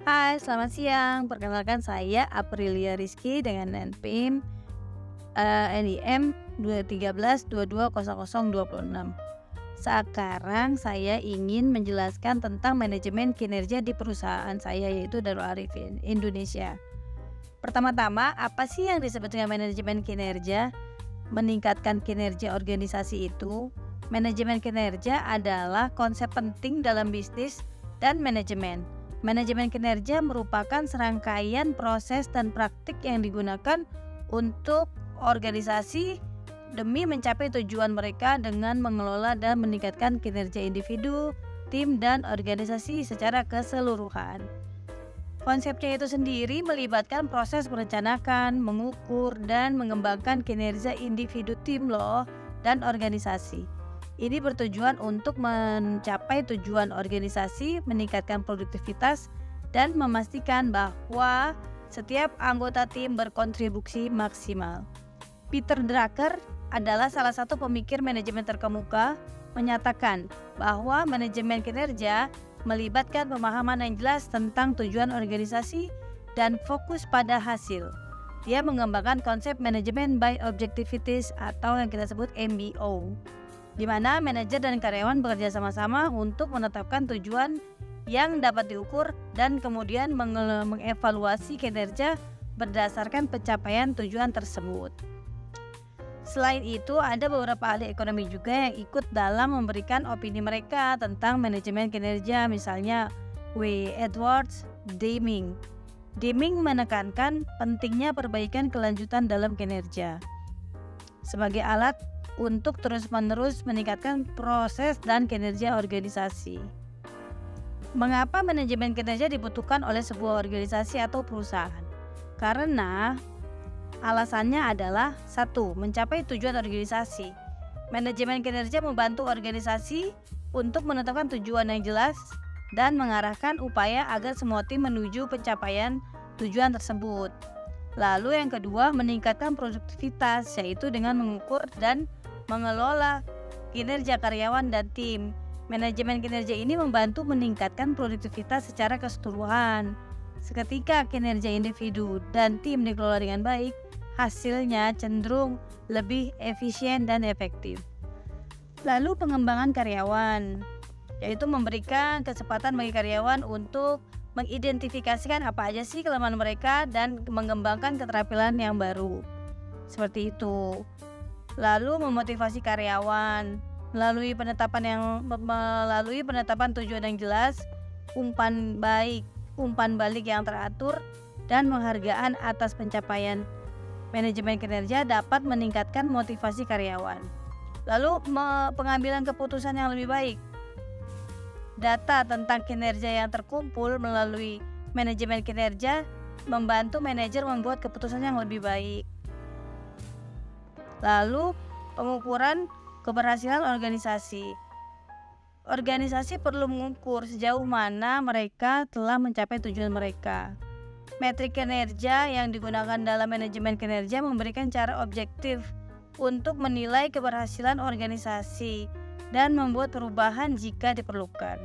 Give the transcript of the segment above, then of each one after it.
Hai, selamat siang. Perkenalkan saya Aprilia Rizky dengan NPM NIM 213220026. Sekarang saya ingin menjelaskan tentang manajemen kinerja di perusahaan saya, yaitu Darul Arifin Indonesia. Pertama-tama, apa sih yang disebut dengan manajemen kinerja? Meningkatkan kinerja organisasi itu. Manajemen kinerja adalah konsep penting dalam bisnis dan manajemen. Manajemen kinerja merupakan serangkaian proses dan praktik yang digunakan untuk organisasi demi mencapai tujuan mereka dengan mengelola dan meningkatkan kinerja individu, tim, dan organisasi secara keseluruhan. Konsepnya itu sendiri melibatkan proses merencanakan, mengukur, dan mengembangkan kinerja individu, tim loh, dan organisasi. Ini bertujuan untuk mencapai tujuan organisasi, meningkatkan produktivitas, dan memastikan bahwa setiap anggota tim berkontribusi maksimal. Peter Drucker adalah salah satu pemikir manajemen terkemuka, menyatakan bahwa manajemen kinerja melibatkan pemahaman yang jelas tentang tujuan organisasi dan fokus pada hasil. Dia mengembangkan konsep manajemen by objectivities atau yang kita sebut MBO, di mana manajer dan karyawan bekerja sama-sama untuk menetapkan tujuan yang dapat diukur dan kemudian mengevaluasi kinerja berdasarkan pencapaian tujuan tersebut. Selain itu, ada beberapa ahli ekonomi juga yang ikut dalam memberikan opini mereka tentang manajemen kinerja, misalnya W. Edwards Deming. Deming menekankan pentingnya perbaikan kelanjutan dalam kinerja sebagai alat untuk terus-menerus meningkatkan proses dan kinerja organisasi. Mengapa manajemen kinerja dibutuhkan oleh sebuah organisasi atau perusahaan? Karena alasannya adalah 1. Mencapai tujuan organisasi. Manajemen kinerja membantu organisasi untuk menetapkan tujuan yang jelas dan mengarahkan upaya agar semua tim menuju pencapaian tujuan tersebut. Lalu yang kedua, meningkatkan produktivitas, yaitu dengan mengukur dan mengelola kinerja karyawan dan tim. Manajemen kinerja ini membantu meningkatkan produktivitas secara keseluruhan. Seketika kinerja individu dan tim dikelola dengan baik, hasilnya cenderung lebih efisien dan efektif. Lalu pengembangan karyawan, yaitu memberikan kesempatan bagi karyawan untuk mengidentifikasikan apa aja sih kelemahan mereka dan mengembangkan keterampilan yang baru. Seperti itu. Lalu memotivasi karyawan melalui penetapan tujuan yang jelas, umpan balik yang teratur, dan penghargaan atas pencapaian. Manajemen kinerja dapat meningkatkan motivasi karyawan. Lalu pengambilan keputusan yang lebih baik. Data tentang kinerja yang terkumpul melalui manajemen kinerja membantu manajer membuat keputusan yang lebih baik. Lalu pengukuran keberhasilan organisasi. Organisasi perlu mengukur sejauh mana mereka telah mencapai tujuan mereka. Metrik kinerja yang digunakan dalam manajemen kinerja memberikan cara objektif untuk menilai keberhasilan organisasi dan membuat perubahan jika diperlukan.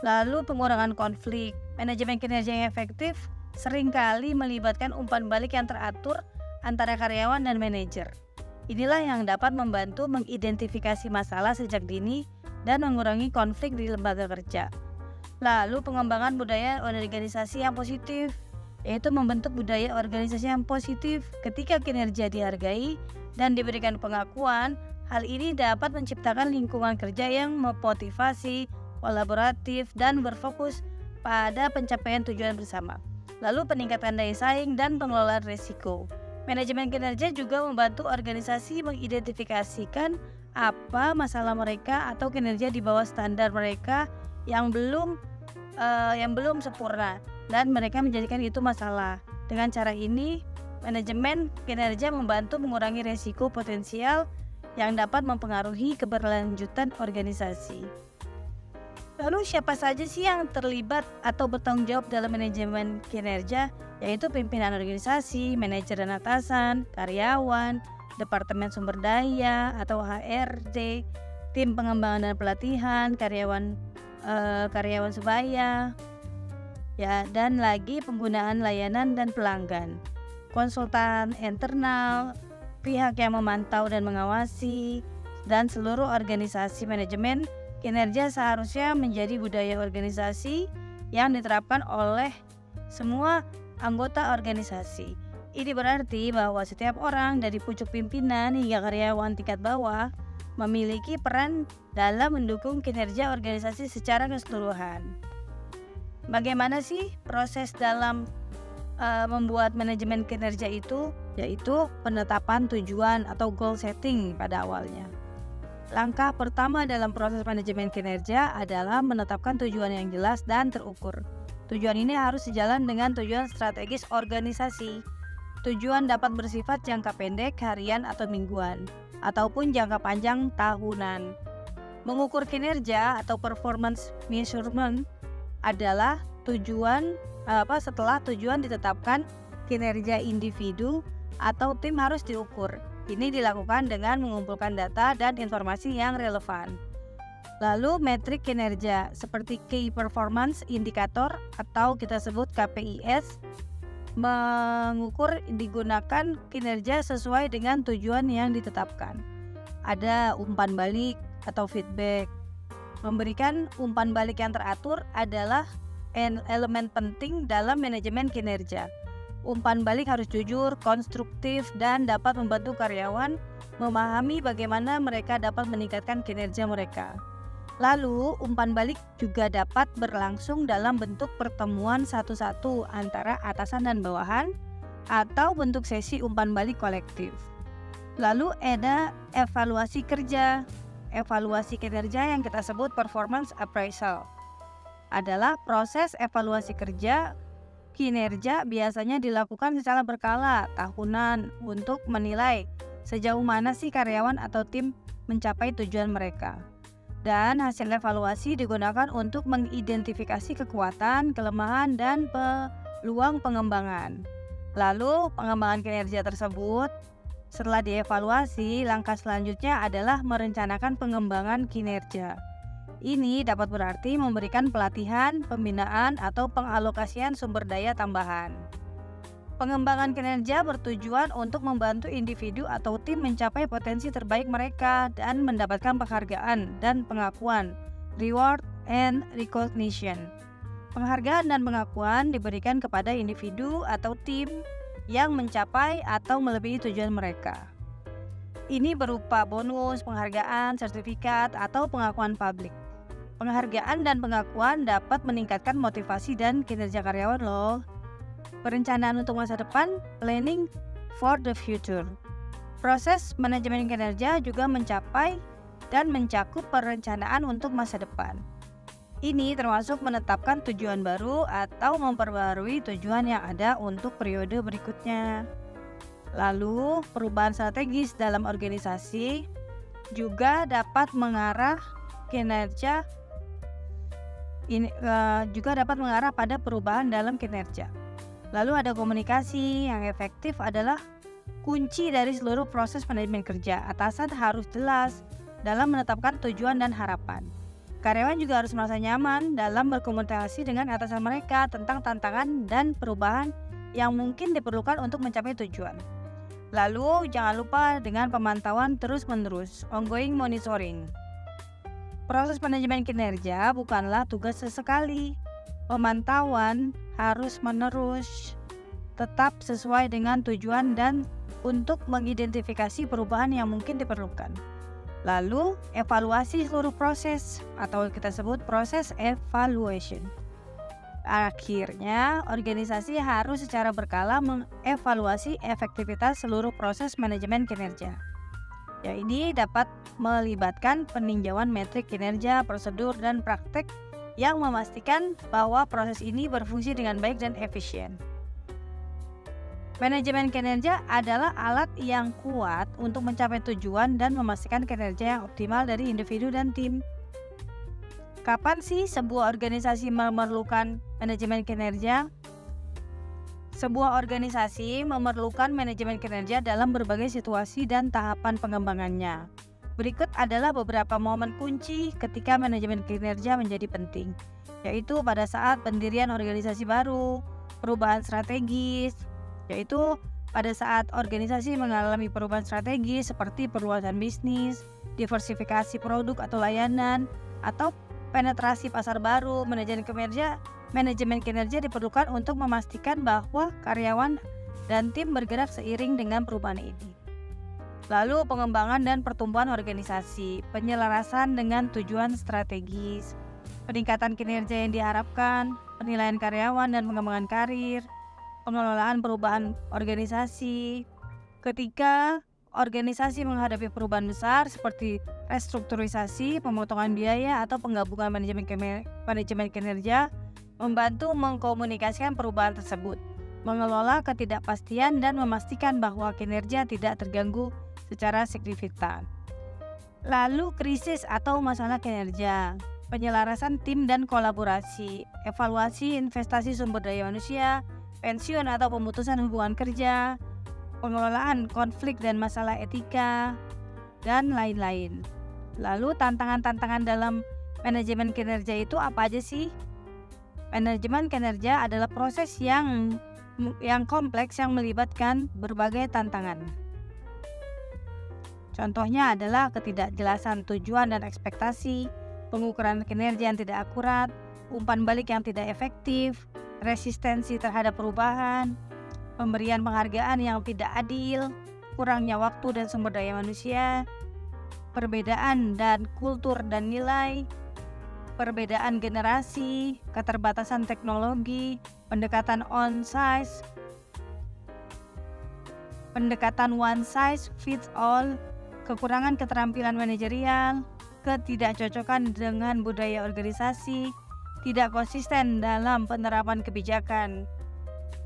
Lalu pengurangan konflik. Manajemen kinerja yang efektif seringkali melibatkan umpan balik yang teratur antara karyawan dan manajer. Inilah yang dapat membantu mengidentifikasi masalah sejak dini dan mengurangi konflik di lembaga kerja. Lalu pengembangan budaya organisasi yang positif, yaitu membentuk budaya organisasi yang positif. Ketika kinerja dihargai dan diberikan pengakuan, hal ini dapat menciptakan lingkungan kerja yang memotivasi, kolaboratif, dan berfokus pada pencapaian tujuan bersama. Lalu peningkatan daya saing dan pengelolaan risiko. Manajemen kinerja juga membantu organisasi mengidentifikasikan apa masalah mereka atau kinerja di bawah standar mereka yang belum sempurna, dan mereka menjadikan itu masalah. Dengan cara ini, manajemen kinerja membantu mengurangi risiko potensial yang dapat mempengaruhi keberlanjutan organisasi. Lalu siapa saja sih yang terlibat atau bertanggung jawab dalam manajemen kinerja? Yaitu pimpinan organisasi, manajer dan atasan, karyawan, departemen sumber daya atau HRD, tim pengembangan dan pelatihan, karyawan sebaya, ya, dan lagi penggunaan layanan dan pelanggan, konsultan internal, pihak yang memantau dan mengawasi, dan seluruh organisasi manajemen kinerja seharusnya menjadi budaya organisasi yang diterapkan oleh semua anggota organisasi. Ini berarti bahwa setiap orang dari pucuk pimpinan hingga karyawan tingkat bawah memiliki peran dalam mendukung kinerja organisasi secara keseluruhan. Bagaimana sih proses dalam membuat manajemen kinerja itu? Yaitu penetapan tujuan atau goal setting pada awalnya. Langkah pertama dalam proses manajemen kinerja adalah menetapkan tujuan yang jelas dan terukur. Tujuan ini harus sejalan dengan tujuan strategis organisasi. Tujuan dapat bersifat jangka pendek, harian atau mingguan, ataupun jangka panjang tahunan. Mengukur kinerja atau performance measurement adalah tujuan setelah tujuan ditetapkan, kinerja individu atau tim harus diukur. Ini dilakukan dengan mengumpulkan data dan informasi yang relevan. Lalu metrik kinerja seperti Key Performance Indicator atau kita sebut KPIs mengukur digunakan kinerja sesuai dengan tujuan yang ditetapkan. Ada umpan balik atau feedback. Memberikan umpan balik yang teratur adalah elemen penting dalam manajemen kinerja. Umpan balik harus jujur, konstruktif, dan dapat membantu karyawan memahami bagaimana mereka dapat meningkatkan kinerja mereka. Lalu, umpan balik juga dapat berlangsung dalam bentuk pertemuan satu-satu antara atasan dan bawahan atau bentuk sesi umpan balik kolektif. Lalu ada evaluasi kerja. Evaluasi kinerja yang kita sebut performance appraisal adalah proses evaluasi kerja kinerja biasanya dilakukan secara berkala tahunan untuk menilai sejauh mana sih karyawan atau tim mencapai tujuan mereka. Dan hasil evaluasi digunakan untuk mengidentifikasi kekuatan, kelemahan, dan peluang pengembangan. Lalu pengembangan kinerja tersebut setelah dievaluasi, langkah selanjutnya adalah merencanakan pengembangan kinerja. Ini dapat berarti memberikan pelatihan, pembinaan, atau pengalokasian sumber daya tambahan. Pengembangan kinerja bertujuan untuk membantu individu atau tim mencapai potensi terbaik mereka dan mendapatkan penghargaan dan pengakuan, reward and recognition. Penghargaan dan pengakuan diberikan kepada individu atau tim yang mencapai atau melebihi tujuan mereka. Ini berupa bonus, penghargaan, sertifikat, atau pengakuan publik. Penghargaan dan pengakuan dapat meningkatkan motivasi dan kinerja karyawan loh. Perencanaan untuk masa depan, planning for the future. Proses manajemen kinerja juga mencapai dan mencakup perencanaan untuk masa depan. Ini termasuk menetapkan tujuan baru atau memperbarui tujuan yang ada untuk periode berikutnya. Lalu, perubahan strategis dalam organisasi juga dapat mengarah kinerja pada perubahan dalam kinerja. Lalu ada komunikasi yang efektif adalah kunci dari seluruh proses manajemen kerja. Atasan harus jelas dalam menetapkan tujuan dan harapan. Karyawan juga harus merasa nyaman dalam berkomunikasi dengan atasan mereka tentang tantangan dan perubahan yang mungkin diperlukan untuk mencapai tujuan. Lalu jangan lupa dengan pemantauan terus-menerus, ongoing monitoring. Proses manajemen kinerja bukanlah tugas sesekali. Pemantauan harus menerus, tetap sesuai dengan tujuan dan untuk mengidentifikasi perubahan yang mungkin diperlukan. Lalu, evaluasi seluruh proses atau kita sebut proses evaluation. Akhirnya, organisasi harus secara berkala mengevaluasi efektivitas seluruh proses manajemen kinerja. Ya, ini dapat melibatkan peninjauan metrik kinerja, prosedur, dan praktek yang memastikan bahwa proses ini berfungsi dengan baik dan efisien. Manajemen kinerja adalah alat yang kuat untuk mencapai tujuan dan memastikan kinerja yang optimal dari individu dan tim. Kapan sih sebuah organisasi memerlukan manajemen kinerja? Sebuah organisasi memerlukan manajemen kinerja dalam berbagai situasi dan tahapan pengembangannya. Berikut adalah beberapa momen kunci ketika manajemen kinerja menjadi penting, yaitu pada saat pendirian organisasi baru, perubahan strategis, yaitu pada saat organisasi mengalami perubahan strategis seperti perluasan bisnis, diversifikasi produk atau layanan, atau penetrasi pasar baru. Manajemen kinerja diperlukan untuk memastikan bahwa karyawan dan tim bergerak seiring dengan perubahan ini. Lalu pengembangan dan pertumbuhan organisasi, penyelarasan dengan tujuan strategis, peningkatan kinerja yang diharapkan, penilaian karyawan dan pengembangan karir, pengelolaan perubahan organisasi. Ketika organisasi menghadapi perubahan besar seperti restrukturisasi, pemotongan biaya, atau penggabungan manajemen kinerja, membantu mengkomunikasikan perubahan tersebut, mengelola ketidakpastian dan memastikan bahwa kinerja tidak terganggu secara signifikan. Lalu krisis atau masalah kinerja, penyelarasan tim dan kolaborasi, evaluasi investasi sumber daya manusia, pensiun atau pemutusan hubungan kerja, pengelolaan konflik dan masalah etika, dan lain-lain. Lalu tantangan-tantangan dalam manajemen kinerja itu apa aja sih? Manajemen kinerja adalah proses yang kompleks yang melibatkan berbagai tantangan. Contohnya adalah ketidakjelasan tujuan dan ekspektasi, pengukuran kinerja yang tidak akurat, umpan balik yang tidak efektif, resistensi terhadap perubahan, pemberian penghargaan yang tidak adil, kurangnya waktu dan sumber daya manusia, perbedaan dan kultur dan nilai, perbedaan generasi, keterbatasan teknologi, pendekatan one size fits all, kekurangan keterampilan manajerial, ketidakcocokan dengan budaya organisasi, tidak konsisten dalam penerapan kebijakan.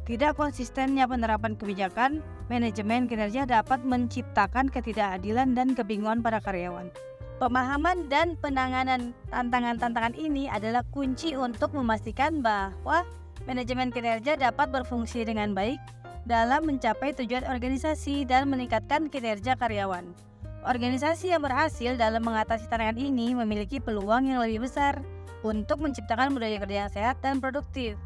Tidak konsistennya penerapan kebijakan, manajemen kinerja dapat menciptakan ketidakadilan dan kebingungan pada karyawan. Pemahaman dan penanganan tantangan-tantangan ini adalah kunci untuk memastikan bahwa manajemen kinerja dapat berfungsi dengan baik dalam mencapai tujuan organisasi dan meningkatkan kinerja karyawan. Organisasi yang berhasil dalam mengatasi tantangan ini memiliki peluang yang lebih besar untuk menciptakan budaya kerja yang sehat dan produktif.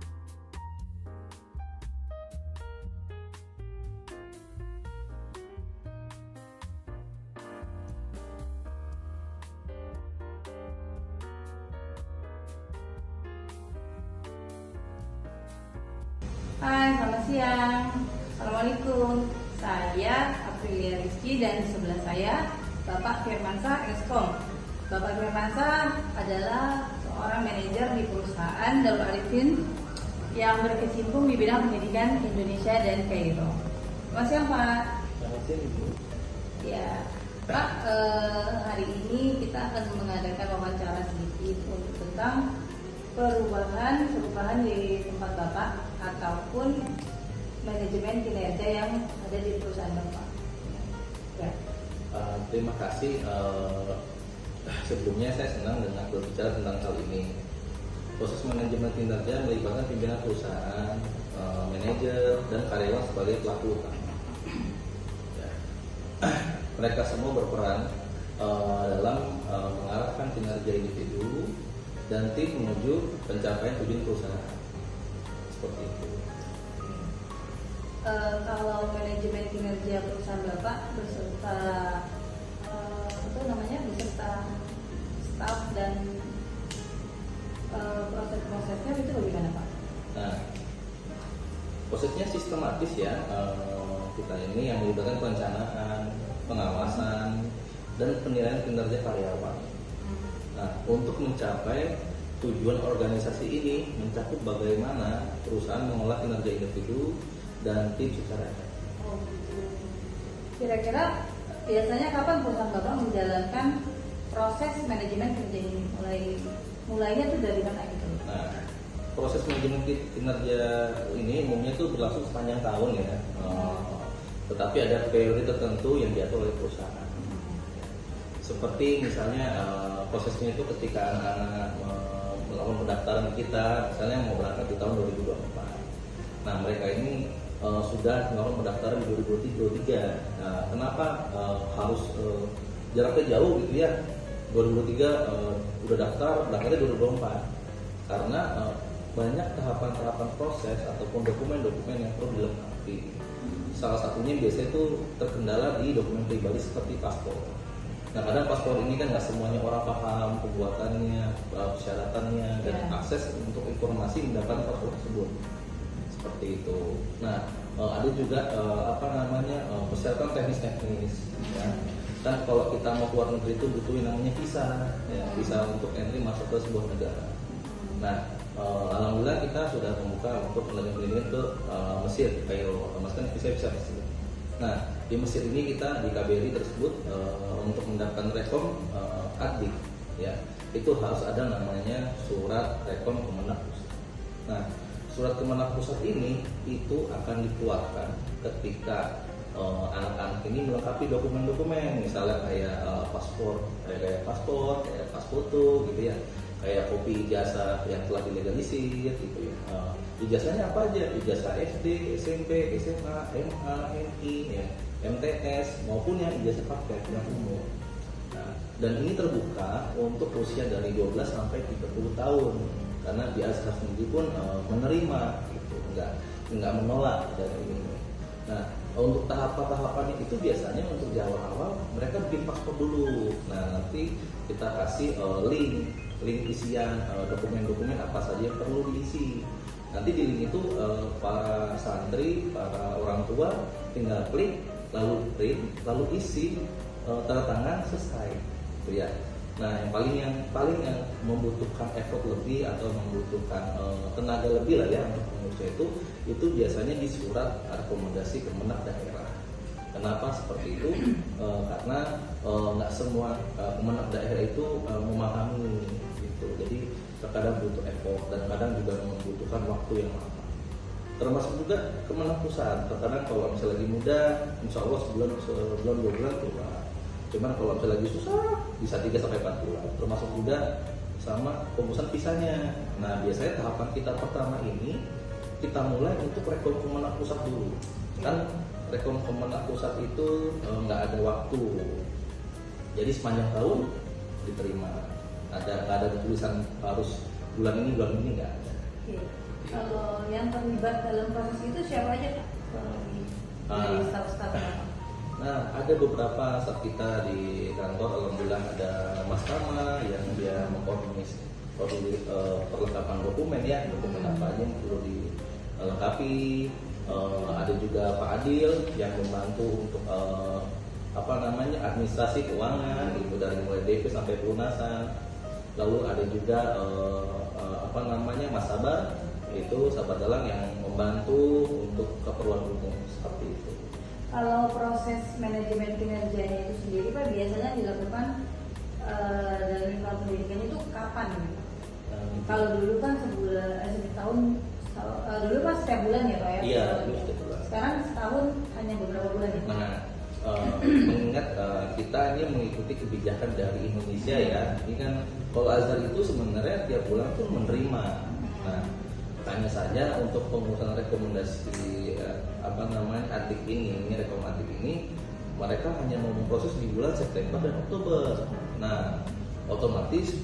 Hai, selamat siang. Assalamualaikum. Saya Aprilia Rizky dan di sebelah saya Bapak Firmansyah Eskom. Bapak Firmansyah adalah seorang manajer di perusahaan Darul Arifin yang berkecimpung di bidang pendidikan Indonesia dan Kairo. Selamat siang Pak. Selamat siang Ibu. Ya, Pak, hari ini kita akan mengadakan wawancara sedikit untuk tentang perubahan di tempat Bapak ataupun manajemen kinerja yang ada di perusahaan Bapak. Ya. Terima kasih. Sebelumnya saya senang dengan berbicara tentang hal ini. Proses manajemen kinerja melibatkan pimpinan perusahaan, manajer, dan karyawan sebagai pelaku utama. Ya. Mereka semua berperan dalam mengarahkan kinerja individu dan tim menuju pencapaian tujuan perusahaan. Seperti itu. Kalau manajemen kinerja perusahaan Bapak beserta beserta staf dan proses-prosesnya itu bagaimana Pak? Nah, prosesnya sistematis ya. Kita ini yang melibatkan perencanaan, pengawasan, dan penilaian kinerja karyawan. Nah, untuk mencapai tujuan organisasi ini mencakup bagaimana perusahaan mengolah kinerja individu dan tim secara efektif. Oh gitu. Kira-kira biasanya kapan perusahaan Bapak menjalankan proses manajemen kerja ini? Mulainya tuh dari mana gitu? Nah, proses manajemen kinerja ini umumnya tuh berlangsung sepanjang tahun ya. Tetapi ada periode tertentu yang diatur oleh perusahaan. Seperti misalnya prosesnya itu ketika anak-anak melakukan pendaftaran kita, misalnya mau berangkat di tahun 2024. Nah, mereka ini sudah melakukan pendaftaran di 2023. Nah, kenapa harus jaraknya jauh gitu ya. 2023 udah daftarnya 2024 karena banyak tahapan-tahapan proses ataupun dokumen-dokumen yang perlu dilengkapi. Salah satunya biasanya itu terkendala di dokumen pribadi seperti paspor. Nah kadang paspor ini kan nggak semuanya orang paham pembuatannya, persyaratannya, dan akses untuk informasi mendapatkan paspor tersebut. Seperti itu. Nah ada juga persyaratan teknis-teknis. Ya. Dan kalau kita mau keluar negeri itu butuh yang namanya visa, ya, visa untuk entry masuk ke sebuah negara. Nah, alhamdulillah kita sudah membuka untuk penelitian ke Mesir, Kairo, Mas kan visa Mesir. Nah, di Mesir ini kita di KBRI tersebut untuk mendapatkan rekom adik, ya, itu harus ada namanya surat rekom Kemenak Pusat. Nah, surat Kemenak Pusat ini itu akan dikeluarkan ketika anak-anak ini melengkapi dokumen-dokumen, misalnya kayak paspor, kayak pas foto gitu ya, kayak kopi ijazah yang telah dilegalisir gitu ya. Ijazahnya apa aja? Ijazah SD, SMP, SMA, MA, MI, ya, MTS maupun yang ijazah paket yang umum. Nah, dan ini terbuka untuk usia dari 12 sampai 30 tahun karena di Azhar sendiri pun menerima gitu, enggak menolak dari ini. Nah, untuk tahapan-tahapannya itu biasanya untuk di awal-awal mereka bikin paspor dulu. Nah, nanti kita kasih link isian dokumen-dokumen apa saja yang perlu diisi. Nanti di link itu para santri, para orang tua tinggal klik, lalu print, lalu isi, tanda tangan, selesai. Gitu ya. Nah, yang paling yang membutuhkan effort lebih atau membutuhkan tenaga lebih lah ya untuk pengurusnya itu biasanya di surat rekomendasi Kemenak daerah. Kenapa seperti itu? Karena nggak semua Kemenak daerah itu memahami gitu. Jadi terkadang butuh effort dan kadang juga membutuhkan waktu yang lama. Termasuk juga Kemenak Pusat. Terkadang kalau misalnya lagi muda, insya Allah sebulan 2 bulan keluar. Cuman kalau misalnya lagi susah bisa 3-4 bulan. Termasuk juga sama pengurusan visanya. Nah biasanya tahapan kita pertama ini kita mulai untuk rekom Kemenak Pusat dulu. Kan rekom Kemenak Pusat itu nggak ada waktu. Jadi sepanjang tahun diterima. Nggak ada tulisan harus bulan ini nggak ada. Oke. Kalau yang terlibat dalam proses itu siapa aja Pak? Dari staff-staff. Nah, ada beberapa saat kita di kantor, alhamdulillah ada Mas Tama yang dia mengkoordinasi perlengkapan dokumen ya, dokumen apa aja yang perlu dilengkapi. Ada juga Pak Adil yang membantu untuk administrasi keuangan gitu dari mulai DP sampai pelunasan. Lalu ada juga Mas Sabar, itu Sabar Dalang yang membantu untuk keperluan umum seperti itu. Kalau proses manajemen kinerjanya itu sendiri Pak biasanya dilakukan dalam lingkungan pendidikan itu kapan? Kalau dulu kan setahun, dulu kan setiap bulan ya Pak ya? Iya, dulu setiap bulan. Sekarang setahun hanya beberapa bulan ya? Nah, mengingat kita ini mengikuti kebijakan dari Indonesia ya. Ini kan kalau Azhar itu sebenarnya tiap bulan pun menerima. Nah, hanya saja untuk pengurusan rekomendasi adik ini mereka hanya mau memproses di bulan September dan Oktober. Nah, otomatis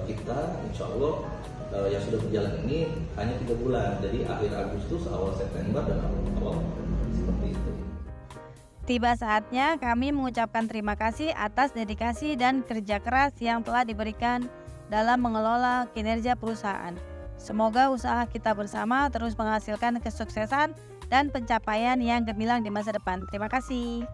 kita insya Allah yang sudah berjalan ini hanya 3 bulan. Jadi akhir Agustus, awal September dan awal seperti itu. Tiba saatnya kami mengucapkan terima kasih atas dedikasi dan kerja keras yang telah diberikan dalam mengelola kinerja perusahaan. Semoga usaha kita bersama terus menghasilkan kesuksesan dan pencapaian yang gemilang di masa depan. Terima kasih.